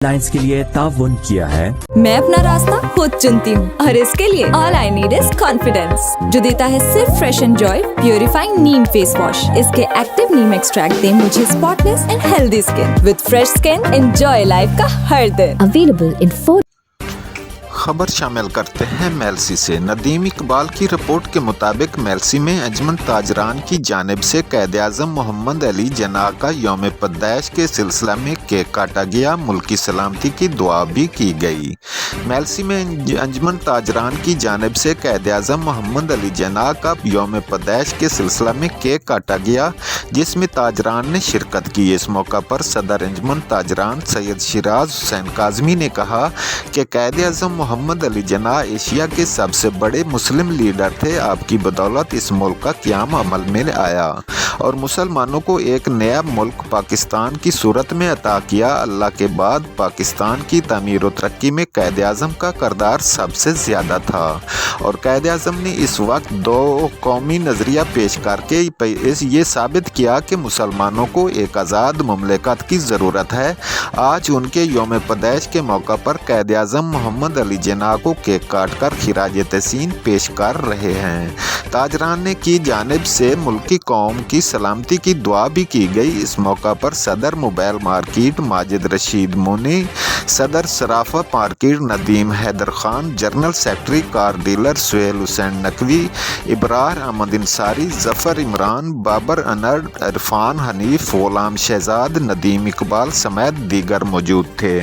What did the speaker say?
Lines के लिए ताउन किया है। मैं अपना रास्ता खुद चुनती हूँ और इसके लिए all I need is confidence, जो देता है सिर्फ fresh and Joy purifying Neem face wash. इसके एक्टिव नीम एक्सट्रैक्ट दे मुझे spotless and healthy skin. With fresh skin enjoy life का हर दिन। अवेलेबल इन 4 खबर शामिल करते हैं मेलसी से। नदीम इकबाल की रिपोर्ट के मुताबिक मेलसी में अंजुमन ताजरान की जानिब से कायद-ए-आज़म मोहम्मद अली जिन्नाह का यौम पैदाइश के सिलसिला में केक काटा गया। मुल्की सलामती की दुआ भी की गई। मेलसी में अंजुमन ताजरान की जानिब से कायद-ए-आज़म मोहम्मद अली जिन्नाह का यौम पैदाइश के सिलसिला में केक काटा गया, जिसमें ताजरान ने शिरकत की। इस मौका पर सदर अंजुमन ताजरान सैयद शिराज हुसैन काज़मी ने कहा कि कायद-ए-आज़म मोहम्मद अली जिन्नाह एशिया के सबसे बड़े मुस्लिम लीडर थे। आपकी बदौलत इस मुल्क का क़याम अमल में आया और मुसलमानों को एक नया मुल्क पाकिस्तान की सूरत में अता किया। अल्लाह के बाद पाकिस्तान की तमीर व तरक्की में कायद-ए-आज़म का किरदार सबसे ज़्यादा था और कायद-ए-आज़म ने इस वक्त दो कौमी नज़रिया पेश करके ये साबित किया कि मुसलमानों को एक आज़ाद मुमलिकत की ज़रूरत है। आज उनके यौम पैदाइश के मौका पर कायद-ए-आज़म मोहम्मद अली जिन्नाह को केक काट कर खिराज तहसीन पेश कर रहे हैं। ताजरान ने की जानिब से मुल्की कौम की सलामती की दुआ भी की गई। इस मौका पर Saddar mobile market Majid Rashid Moni, Saddar Sarafa market Nadeem Haider Khan, general secretary car dealer Suhail Hussain Naqvi, Ibrar Ahmed Ansari, Zafar Imran, Babar Anar, Irfan Hanif, Ghulam Shahzad, Nadeem Iqbal समेत दीगर मौजूद थे।